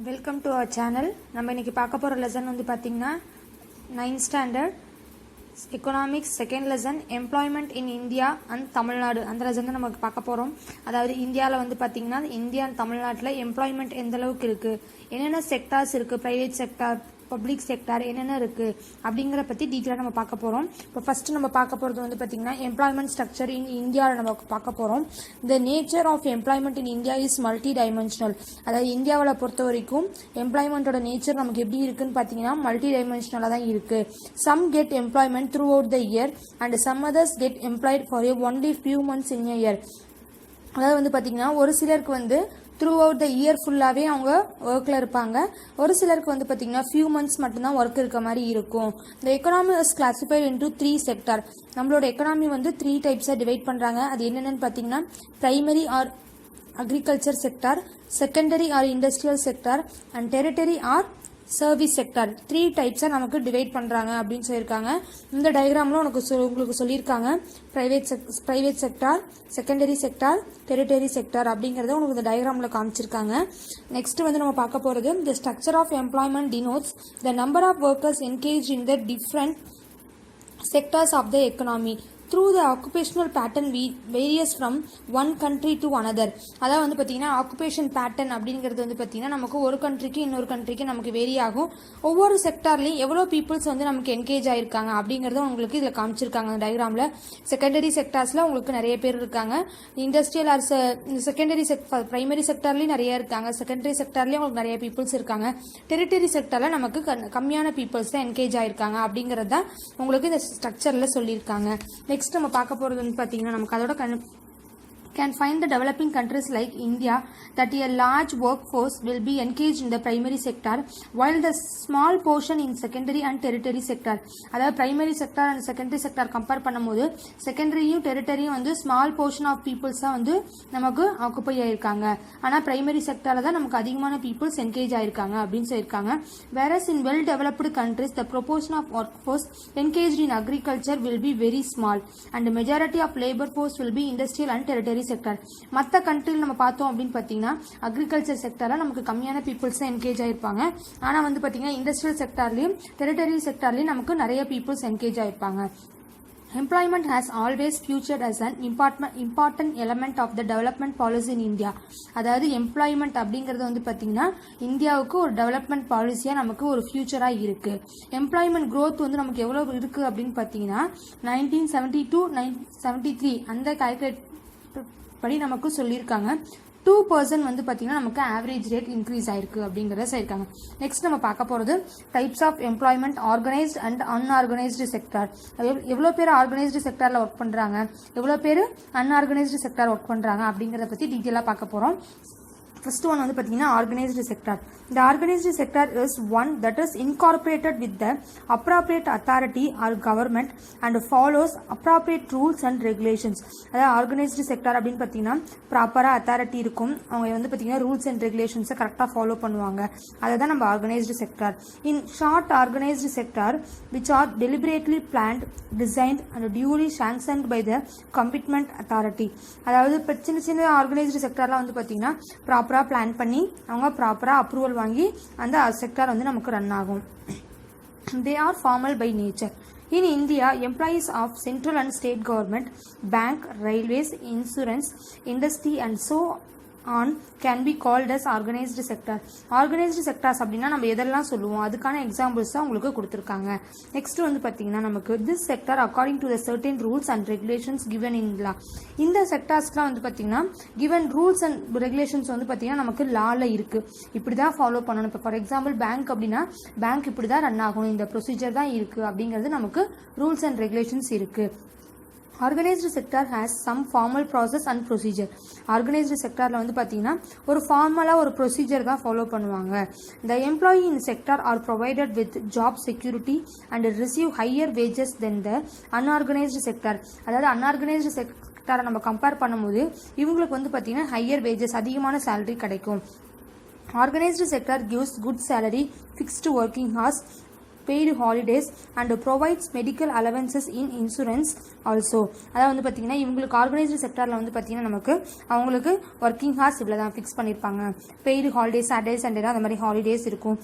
Welcome to our channel. நம்ம இன்னைக்கு பார்க்க போகிற லெசன் வந்து பார்த்திங்கன்னா 9th standard economics second lesson employment in India and Tamil Nadu. அந்த லெசன் தான் நமக்கு பார்க்க போகிறோம். அதாவது இந்தியாவில் வந்து பார்த்திங்கன்னா இந்தியா அண்ட் தமிழ்நாட்டில் எம்ப்ளாய்மெண்ட் எந்த அளவுக்கு இருக்குது, என்னென்ன செக்டார்ஸ் இருக்குது, ப்ரைவேட் செக்டார், பப்ளிக் செக்டார் என்னென்ன இருக்குது அப்படிங்கிற பற்றி டீட்டெயிலாக நம்ம பார்க்க போகிறோம். இப்போ ஃபஸ்ட்டு நம்ம பார்க்க போகிறது வந்து பார்த்திங்கன்னா எம்ப்ளாய்மெண்ட் ஸ்ட்ரக்சர் இன் இந்தியாவில் நம்ம பார்க்க போகிறோம். The nature of employment in India is multidimensional. அதாவது இந்தியாவில் பொறுத்த வரைக்கும் எம்ப்ளாய்மெண்ட்டோட நேச்சர் நமக்கு எப்படி இருக்குன்னு பார்த்தீங்கன்னா மல்டி டைமென்ஷனலாக தான் இருக்குது. Some get employment throughout the year and some others get employed for only few months in year. அதாவது வந்து பார்த்திங்கன்னா ஒரு சிலருக்கு வந்து த்ரூ அவுட் த இயர் ஃபுல்லாகவே அவங்க ஒர்க்கில் இருப்பாங்க. ஒரு சிலருக்கு வந்து பார்த்திங்கன்னா ஃபியூ மந்த்ஸ் மட்டும்தான் ஒர்க் இருக்க மாதிரி இருக்கும். இந்த economy is classified into 3 sector. நம்மளோட எக்கனாமி வந்து 3 டைப்ஸாக டிவைட் பண்ணுறாங்க. அது என்னென்னு பார்த்தீங்கன்னா primary or agriculture sector, secondary or industrial sector and tertiary or service sector. 3 டைப்ஸாக நமக்கு டிவைட் பண்ணுறாங்க அப்படின்னு சொல்லியிருக்காங்க. இந்த டயக்ராமில் உங்களுக்கு சொல்லியிருக்காங்க private sector, secondary sector, tertiary sector அப்படிங்கிறத உங்களுக்கு இந்த டயக்ராமில் காமிச்சிருக்காங்க. நெக்ஸ்ட் வந்து நம்ம பார்க்க போகிறது the structure of employment denotes the number of workers engage in the different sectors of the economy. Through the occupational pattern varies from one country to another. அதாவது வந்து பார்த்தீங்கன்னா ஆக்குபேஷன் பேட்டர்ன் அப்படிங்கிறது வந்து பார்த்தீங்கன்னா நமக்கு ஒரு கண்ட்ரிக்கு இன்னொரு கண்ட்ரிக்கு நமக்கு வேரி ஆகும். ஒவ்வொரு செக்டார்லையும் எவ்வளோ பீப்புள்ஸ் வந்து நமக்கு என்கேஜ் ஆகிருக்காங்க அப்படிங்கிறத உங்களுக்கு இதில் காமிச்சிருக்காங்க டயக்ராமில். செகண்டரி செக்டார்ஸில் உங்களுக்கு நிறைய பேர் இருக்காங்க. இண்டஸ்ட்ரியல் ஆர் செகண்டரி பிரைமரி செக்டார்லேயும் நிறைய இருக்காங்க. செகண்டரி செக்டார்லேயும் உங்களுக்கு நிறைய பீப்புள்ஸ் இருக்காங்க. டெரிட்டரி செக்டாரில் நமக்கு கம்மியான பீப்புள்ஸ் தான் என்கேஜ் ஆகிருக்காங்க அப்படிங்கிறது தான் உங்களுக்கு இந்த ஸ்ட்ரக்சரில் சொல்லியிருக்காங்க. நெக்ஸ்ட் நம்ம பார்க்க போகிறது வந்து பார்த்தீங்கன்னா நமக்கு அதோட can find the developing countries like India that a large workforce will be engaged in the primary sector while the small portion in secondary and tertiary sector. அதாவது primary sector and secondary sector compare பண்ணும்போது செகண்டரியும் டெரிட்டரியும் வந்து small portion of peoples தான் வந்து நமக்கு occupy ஆயிருக்காங்க. ஆனால் primary செக்டரில் தான் நமக்கு அதிகமான பீப்புள்ஸ் என்கேஜ் ஆயிருக்காங்க அப்படின்னு சொல்லியிருக்காங்க. whereas in well developed countries the proportion of workforce engaged in agriculture will be very small and the majority of labor force will be industrial and tertiary sector. மற்ற கண்ட்ரியில் நம்ம பார்த்தோம் அப்படின்னு பார்த்தீங்கன்னா அக்ரிகல்ச்சர் செக்டரில் நமக்கு கம்மியான பீப்புள்ஸ் தான் என்கேஜ் ஆயிருப்பாங்க. ஆனால் வந்து பார்த்தீங்கன்னா இண்டஸ்ட்ரியல் செக்டார்லையும் டெரிட்டரி செக்டார்லையும் நமக்கு நிறைய பீப்புள்ஸ் என்கேஜ் ஆயிருப்பாங்க. Employment has always featured as an important element of the development policy in India. அதாவது எம்ப்ளாய்மெண்ட் அப்படிங்கிறது வந்து பார்த்தீங்கன்னா இந்தியாவுக்கு ஒரு டெவலப்மெண்ட் பாலிசியாக நமக்கு ஒரு ஃபியூச்சராக இருக்குது. எம்ப்ளாய்மெண்ட் க்ரோத் வந்து நமக்கு எவ்வளோ இருக்குது அப்படின்னு பார்த்தீங்கன்னா 1970 to 1973 அந்த கால்குலேட் படி நமக்கு சொல்லியிருக்காங்க. 2% வந்து பார்த்தீங்கன்னா நமக்கு ஆவரேஜ் ரேட் இன்க்ரீஸ் ஆயிருக்கு அப்படிங்கிறத சொல்லியிருக்காங்க. நெக்ஸ்ட் நம்ம பார்க்க போகிறது types of employment organised and unorganised sector. எவ்வளோ பேர் ஆர்கனைஸ்டு செக்டாரில் ஒர்க் பண்ணுறாங்க, எவ்வளோ பேர் அன்ஆர்கனைஸ்டு செக்டார் ஒர்க் பண்ணுறாங்க அப்படிங்கிறத பற்றி டீட்டெயிலாக பார்க்க போகிறோம். ஃபர்ஸ்ட் ஒன் வந்து பார்த்தீங்கன்னா ஆர்கனைஸ்டு செக்டார். இந்த organised sector is one that is incorporated with the appropriate authority or government and follows appropriate rules and regulations. அதாவது ஆர்கனைஸ்டு செக்டார் அப்படின்னு பார்த்தீங்கன்னா ப்ராப்பராக அத்தாரிட்டி இருக்கும், அவங்க வந்து பார்த்தீங்கன்னா ரூல்ஸ் அண்ட் ரெகுலேஷன்ஸை கரெக்டாக ஃபாலோ பண்ணுவாங்க. அதை தான் நம்ம organised sector. In short organised sector which are deliberately planned, designed and duly sanctioned by the commitment authority. அதாவது இப்போ சின்ன சின்ன ஆர்கனைஸ்டு செக்டார்லாம் வந்து பார்த்தீங்கன்னா ப்ராப்பராக பிளான் பண்ணி அவங்க ப்ராப்பராக அப்ரூவல் வாங்கி அந்த செக்டார் வந்து நமக்கு ரன் ஆகும். They are formal by nature. In India, employees of central and state government, bank, railways, insurance, industry and so on can be called as organized sector. Organized sectors அப்படின்னா நம்ம எதெல்லாம் சொல்லுவோம் அதுக்கான எக்ஸாம்பிள்ஸ் தான் உங்களுக்கு கொடுத்துருக்காங்க. நெக்ஸ்ட் வந்து பார்த்தீங்கன்னா நமக்கு this sector according to the certain rules and regulations given in law. இந்த செக்டார்ஸ்லாம் வந்து பார்த்தீங்கன்னா given rules and regulations வந்து பார்த்தீங்கன்னா நமக்கு லால இருக்கு, இப்படி தான் ஃபாலோ பண்ணணும். இப்போ ஃபார் எக்ஸாம்பிள் பேங்க் அப்படின்னா பேங்க் இப்படி தான் ரன் ஆகணும், இந்த ப்ரொசீஜர் தான் இருக்கு அப்படிங்கிறது நமக்கு ரூல்ஸ் அண்ட் ரெகுலேஷன்ஸ் இருக்கு. Organised sector has some formal process and procedure. Organised செக்டாரில் வந்து பார்த்தீங்கன்னா ஒரு ஃபார்மலாக ஒரு ப்ரொசீஜர் தான் ஃபாலோ பண்ணுவாங்க. த employee in sector R provided with job security and receive higher wages then the unorganised sector. அதாவது அன்ஆர்கனைஸ்டு செக்டாரை நம்ம கம்பேர் பண்ணும்போது இவங்களுக்கு வந்து பார்த்தீங்கன்னா ஹையர் வேஜஸ், அதிகமான சேலரி கிடைக்கும். Organized sector gives good salary, fixed working hours, paid holidays and provides medical allowances in insurance also. அதாவது வந்து பார்த்தீங்கன்னா இவங்களுக்கு ஆர்கனைஸ்டு செக்டாரில் வந்து பார்த்தீங்கன்னா நமக்கு அவங்களுக்கு ஒர்க்கிங் ஹார்ஸ் இவ்வளோ தான் ஃபிக்ஸ் பண்ணியிருப்பாங்க. பெய்டு ஹாலிடேஸ், சாட்டர்டே சண்டேனா அந்த மாதிரி ஹாலிடேஸ் இருக்கும்.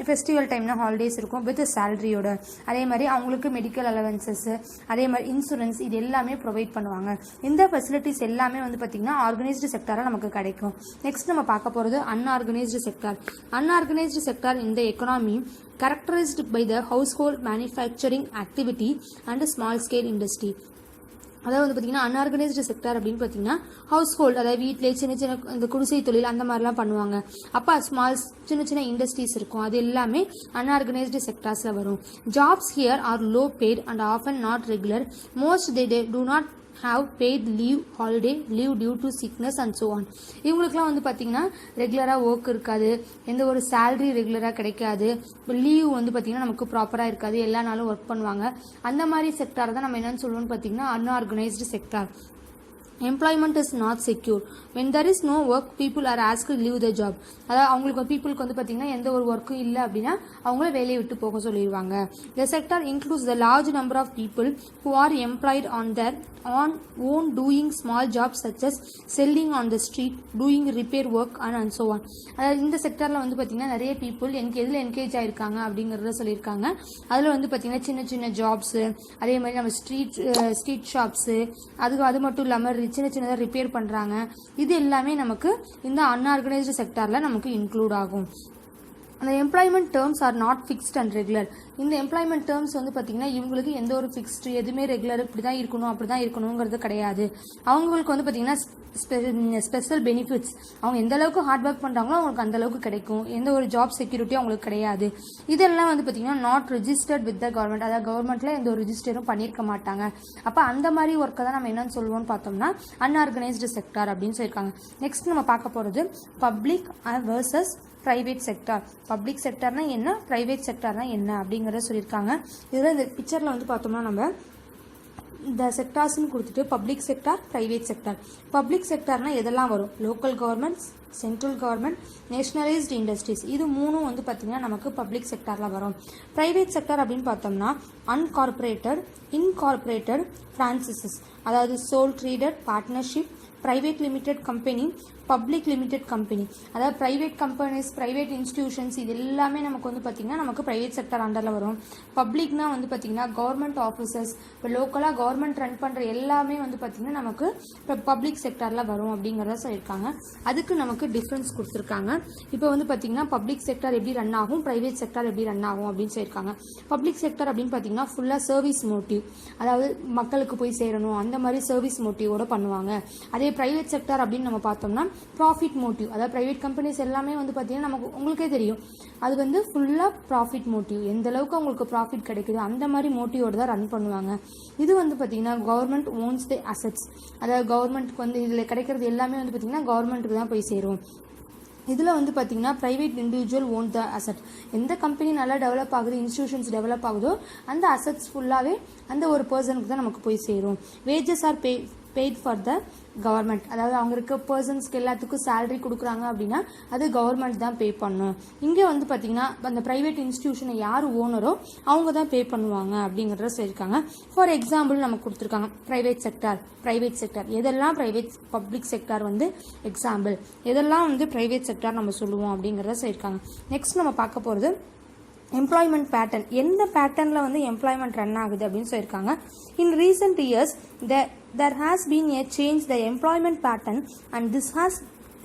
ஃபெஸ்டிவல் டைம்னா ஹாலிடேஸ் இருக்கும் வித் சேலரியோட. அதே மாதிரி அவங்களுக்கு மெடிக்கல் அலவன்சஸ், அதே மாதிரி இன்சூரன்ஸ், இது எல்லாமே ப்ரொவைட் பண்ணுவாங்க. இந்த ஃபெசிலிட்டிஸ் எல்லாமே வந்து பார்த்தீங்கன்னா ஆர்கனைஸ்டு செக்டாராக நமக்கு கிடைக்கும். நெக்ஸ்ட் நம்ம பார்க்க போகிறது unorganised sector. Unorganized sector in the economy characterized by the household manufacturing activity and small scale industry. அதாவது வந்து பார்த்தீங்கன்னா அன்ஆர்கனைஸ்டு செக்டார் அப்படின்னு பார்த்தீங்கன்னா ஹவுஸ் ஹோல்டு, அதாவது வீட்டிலே சின்ன சின்ன இந்த குடிசை தொழில் அந்த மாதிரிலாம் பண்ணுவாங்க. அப்போ சின்ன சின்ன இண்டஸ்ட்ரீஸ் இருக்கும். அது எல்லாமே அன்ஆர்கனைஸ்டு செக்டார்ஸில் வரும். Jobs here are low paid and often not regular. Most they do not have paid leave, holiday leave due to sickness and so on. இவங்களுக்குலாம் வந்து பார்த்தீங்கன்னா ரெகுலராக ஒர்க் இருக்காது, எந்த ஒரு சேலரி ரெகுலராக கிடைக்காது, லீவ் வந்து பார்த்தீங்கன்னா நமக்கு ப்ராப்பராக இருக்காது, எல்லா நாளும் ஒர்க் பண்ணுவாங்க. அந்த மாதிரி செக்டார் தான் நம்ம என்னன்னு சொல்லுவோம்னு பார்த்தீங்கன்னா unorganised sector. Employment is not secure. When there is no work people are ask leave the job. அதாவது அவங்களுக்கு பீப்புளுக்கு வந்து பார்த்தீங்கன்னா எந்த ஒரு ஒர்க்கும் இல்லை அப்படின்னா அவங்கள வேலையை விட்டு போக சொல்லிடுவாங்க. The sector includes the large number of people who are employed on their own doing small jobs such as selling on the street, doing repair work and so on. அதாவது இந்த செக்டாரில் வந்து பார்த்தீங்கன்னா நிறைய பீப்புள் எதில் என்கேஜ் ஆயிருக்காங்க அப்படிங்கிறத சொல்லியிருக்காங்க. அதில் வந்து பார்த்தீங்கன்னா சின்ன சின்ன ஜாப்ஸு, அதே மாதிரி நம்ம ஸ்ட்ரீட் ஷாப்ஸு, அது மட்டும் இல்லாமல் சின்ன சின்னதாக ரிப்பேர் பண்ணுறாங்க. இது எல்லாமே நமக்கு இந்த அன்ஆர்கனைஸ்டு செக்டாரில் நமக்கு இன்க்ளூட் ஆகும். அந்த employment terms R not fixed and regular. இந்த எம்ப்ளாய்மெண்ட் டேர்ம்ஸ் வந்து பார்த்தீங்கன்னா இவங்களுக்கு எந்த ஒரு ஃபிக்ஸ்டு எதுவுமே ரெகுலர் இப்படி தான் இருக்கணும் அப்படி தான் இருக்கணுங்கிறது கிடையாது. அவங்களுக்கு வந்து பார்த்தீங்கன்னா ஸ்பெஷல் பெனிஃபிட்ஸ், அவங்க எந்த அளவுக்கு ஹார்ட் ஒர்க் பண்ணுறாங்களோ அவங்களுக்கு அந்த அளவுக்கு கிடைக்கும். எந்த ஒரு ஜாப் செக்யூரிட்டியும் அவங்களுக்கு கிடையாது. இதெல்லாம் வந்து பார்த்தீங்கன்னா not registered with the government. அதாவது கவர்மெண்ட்ல எந்த ஒரு ரிஜிஸ்டரும் பண்ணியிருக்க மாட்டாங்க. அப்போ அந்த மாதிரி ஒர்க்கை தான் நம்ம என்னன்னு சொல்லுவோம்னு பார்த்தோம்னா அன்ஆர்கனைஸ்டு செக்டார் அப்படின்னு சொல்லியிருக்காங்க. நெக்ஸ்ட் நம்ம பார்க்க போகிறது public versus private sector. Public செக்டார்னா என்ன, ப்ரைவேட் செக்டார்னா என்ன அப்படிங்கிறத சொல்லியிருக்காங்க. இதில் இந்த பிக்சரில் வந்து பார்த்தோம்னா நம்ம இந்த செக்டார்ஸ்ன்னு கொடுத்துட்டு public sector, private sector. Public செக்டார்னா எதெல்லாம் வரும்? Local governments, central government, nationalised industries, இது மூணும் வந்து பார்த்தீங்கன்னா நமக்கு பப்ளிக் செக்டாரில் வரும். ப்ரைவேட் செக்டார் அப்படின்னு பார்த்தோம்னா அன்கார்பரேட்டட், இன்கார்பரேட்டட் ஃப்ரான்சைசஸ், அதாவது sole traded partnership, private limited company, public limited company. அதாவது பிரைவேட் கம்பெனிஸ், பிரைவேட் இன்ஸ்டிடியூஷன்ஸ், இது எல்லாமே நமக்கு வந்து பார்த்தீங்கன்னா நமக்கு பிரைவேட் செக்டர் அண்டரில் வரும். பப்ளிக்னா வந்து பார்த்தீங்கன்னா கவர்மெண்ட் ஆஃபீஸர்ஸ், இப்போ லோக்கலாக கவர்மெண்ட் ரன் பண்ணுற எல்லாமே வந்து பார்த்தீங்கன்னா நமக்கு இப்போ பப்ளிக் செக்டரில் வரும் அப்படிங்கிறத சொல்லியிருக்காங்க. அதுக்கு நமக்கு டிஃப்ரென்ஸ் கொடுத்துருக்காங்க. இப்போ வந்து பார்த்தீங்கன்னா பப்ளிக் செக்டர் எப்படி ரன் ஆகும், பிரைவேட் செக்டர் எப்படி ரன் ஆகும் அப்படின்னு சொல்லியிருக்காங்க. பப்ளிக் செக்டர் அப்படின்னு பார்த்தீங்கன்னா ஃபுல்லாக சர்வீஸ் மோட்டிவ், அதாவது மக்களுக்கு போய் சேரணும் அந்த மாதிரி சர்வீஸ் மோட்டிவோட பண்ணுவாங்க. அதே பிரைவேட் செக்டர் அப்படின்னு நம்ம பார்த்தோம்னா ப்ராஃபிட் மோட்டிவ், அதாவது பிரைவேட் கம்பெனிஸ் எல்லாமே வந்து பார்த்தீங்கன்னா நமக்கு உங்களுக்கே தெரியும் அது வந்து ஃபுல்லாக ப்ராஃபிட் மோட்டிவ், எந்த அளவுக்கு அவங்களுக்கு ப்ராஃபிட் கிடைக்குது அந்த மாதிரி மோட்டிவோடு தான் ரன் பண்ணுவாங்க. இது வந்து பார்த்தீங்கன்னா கவர்மெண்ட் ஓன்ஸ் தி அசட்ஸ், அதாவது கவர்மெண்ட்டுக்கு வந்து இதில் கிடைக்கிறது எல்லாமே வந்து பார்த்தீங்கன்னா கவர்மெண்ட்டுக்கு தான் போய் சேரும். இதில் வந்து பார்த்தீங்கன்னா ப்ரைவேட் இண்டிவிஜுவல் ஓன் த அசட். எந்த கம்பெனி நல்லா டெவலப் ஆகுது, இன்ஸ்டிடியூஷன்ஸ் டெவலப் ஆகுதோ அந்த அசட்ஸ் ஃபுல்லாகவே அந்த ஒரு பர்சனுக்கு தான் நமக்கு போய் சேரும். Wages R paid for the government, அதாவது அவங்க இருக்க பர்சன்ஸ்க்கு எல்லாத்துக்கும் சேலரி கொடுக்குறாங்க அப்படின்னா அது கவர்மெண்ட் தான் பே பண்ணும். இங்கே வந்து பார்த்தீங்கன்னா அந்த ப்ரைவேட் இன்ஸ்டிடியூஷனை யார் ஓனரோ அவங்க தான் பே பண்ணுவாங்க அப்படிங்கிறத சொல்லியிருக்காங்க. ஃபார் எக்ஸாம்பிள் நமக்கு கொடுத்துருக்காங்க ப்ரைவேட் செக்டார் எதெல்லாம் பப்ளிக் செக்டார் வந்து எக்ஸாம்பிள், எதெல்லாம் வந்து ப்ரைவேட் செக்டார் நம்ம சொல்லுவோம் அப்படிங்கிறத சொல்லியிருக்காங்க. நெக்ஸ்ட் நம்ம பார்க்க போகிறது எம்ப்ளாய்மெண்ட் பேட்டர்ன், எந்த பேட்டர்னில் வந்து எம்ப்ளாய்மெண்ட் ரன் ஆகுது அப்படின்னு சொல்லியிருக்காங்க. இன் recent years there has been a change the employment pattern and this has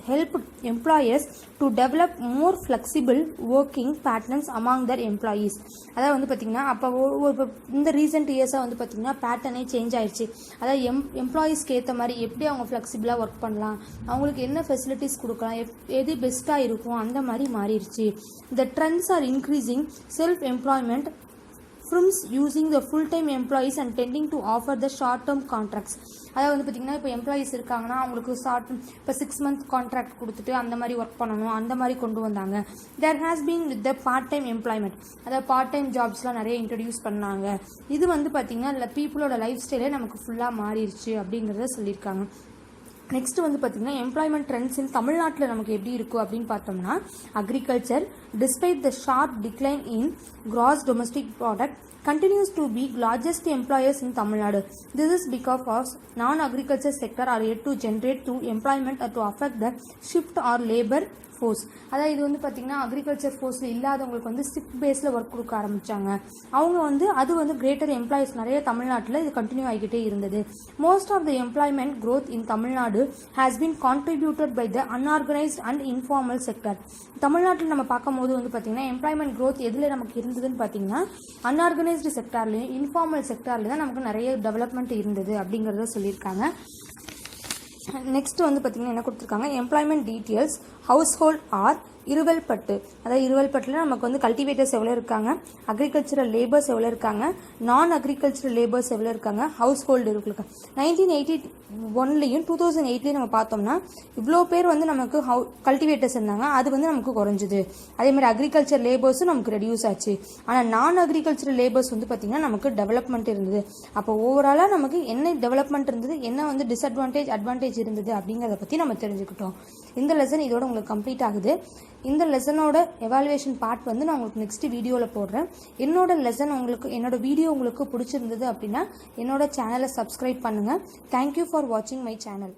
helped employers to develop more flexible working patterns among their employees. அதாவது வந்து பார்த்தீங்கன்னா அப்போ இந்த ரீசெண்ட் இயர்ஸாக வந்து பார்த்தீங்கன்னா பேட்டர்னே சேஞ்ச் ஆயிடுச்சு. அதாவது எம்ப்ளாயீஸ்க்கு ஏற்ற மாதிரி எப்படி அவங்க ஃப்ளெக்சிபிளாக ஒர்க் பண்ணலாம், அவங்களுக்கு என்ன ஃபெசிலிட்டிஸ் கொடுக்கலாம், எது பெஸ்ட்டாக இருக்கும் அந்த மாதிரி மாறிடுச்சு. The trends are increasing self-employment firms using the full-time employees and tending to offer the short-term contracts. அதாவது வந்து பார்த்தீங்கன்னா இப்போ எம்ப்ளாயீஸ் இருக்காங்கன்னா அவங்களுக்கு இப்போ 6 month கான்ட்ராக்ட் கொடுத்துட்டு அந்த மாதிரி ஒர்க் பண்ணணும் அந்த மாதிரி கொண்டு வந்தாங்க. There has been with the part time employment, அதாவது பார்ட் டைம் ஜாப்ஸ்லாம் நிறைய இன்ட்ரடியூஸ் பண்ணாங்க. இது வந்து பார்த்தீங்கன்னா பீப்புளோட லைஃப் ஸ்டைலே நமக்கு ஃபுல்லாக மாறிடுச்சு அப்படிங்கிறத சொல்லியிருக்காங்க. நெக்ஸ்ட் வந்து பார்த்தீங்கன்னா எம்ப்ளாய்மெண்ட் ட்ரெண்ட்ஸ் இன் தமிழ்நாட்டில் நமக்கு எப்படி இருக்கும் அப்படின்னு பார்த்தோம்னா agriculture despite the sharp decline in gross domestic product continues to be largest employers in Tamil Nadu. This is because of non-agriculture sector are yet to generate through employment or to affect the shift or labor force. அதாவது இது வந்து பார்த்திங்கன்னா agriculture ஃபோர்ஸில் இல்லாதவங்களுக்கு வந்து shift பேஸில் work கொடுக்க ஆரம்பித்தாங்க. அவங்க வந்து அது வந்து கிரேட்டர் எம்ப்ளாயிஸ் நிறைய தமிழ்நாட்டில் இது கண்டினியூ ஆகிக்கிட்டே இருந்தது. Most of the employment growth in Tamil Nadu has been contributed by the unorganised and informal sector. தமிழ்நாட்டில் நம்ம பார்க்கும்போது வந்து பார்த்திங்கன்னா எம்ப்ளாய்மெண்ட் க்ரோத் எதில் நமக்கு இருந்ததுன்னு பார்த்தீங்கன்னா அன்ஆர்கனைஸ்டு செக்டார்லேயும் இன்ஃபார்மல் செக்டார்லேயும் தான் நமக்கு நிறைய டெவலப்மெண்ட் இருந்தது அப்படிங்கிறத சொல்லியிருக்காங்க. நெக்ஸ்ட் வந்து பார்த்தீங்கன்னா என்ன கொடுத்துருக்காங்க, employment details household are Iruvelpattu. அதாவது இருவல்பட்டில் நமக்கு வந்து கல்டிவேட்டர்ஸ் எவ்வளோ இருக்காங்க, அக்ரிகல்ச்சரல் லேபர்ஸ் எவ்வளோ இருக்காங்க, நான் அக்ரிகல்ச்சரல் லேபர்ஸ் எவ்வளோ இருக்காங்க, ஹவுஸ் ஹோல்டு இருக்கு. 1981லையும் 2008லையும் நம்ம பார்த்தோம்னா இவ்வளோ பேர் வந்து நமக்கு கல்டிவேட்டர்ஸ் இருந்தாங்க, அது வந்து நமக்கு குறைஞ்சிது. அதேமாதிரி அக்ரிகல்ச்சர் லேபர்ஸும் நமக்கு ரெடியூஸ் ஆச்சு. ஆனால் நான் அக்ரிகல்ச்சரல் லேபர்ஸ் வந்து பார்த்திங்கன்னா நமக்கு டெவலப்மெண்ட் இருந்தது. அப்போ ஓவராலாக நமக்கு என்ன டெவலப்மெண்ட் இருந்தது, என்ன வந்து அட்வான்டேஜ் இருந்தது அப்படிங்கிறத பற்றி நம்ம தெரிஞ்சுக்கிட்டோம். இந்த லெசன் இதோட உங்களுக்கு கம்ப்ளீட் ஆகுது. இந்த லெசனோட எவாலுவேஷன் பார்ட் வந்து நான் உங்களுக்கு நெக்ஸ்ட் வீடியோவில் போடுறேன். என்னோட வீடியோ உங்களுக்கு பிடிச்சிருந்தது அப்படின்னா என்னோட சேனலை சப்ஸ்கிரைப் பண்ணுங்கள். தேங்க்யூ ஃபார் வாட்சிங் மை சேனல்.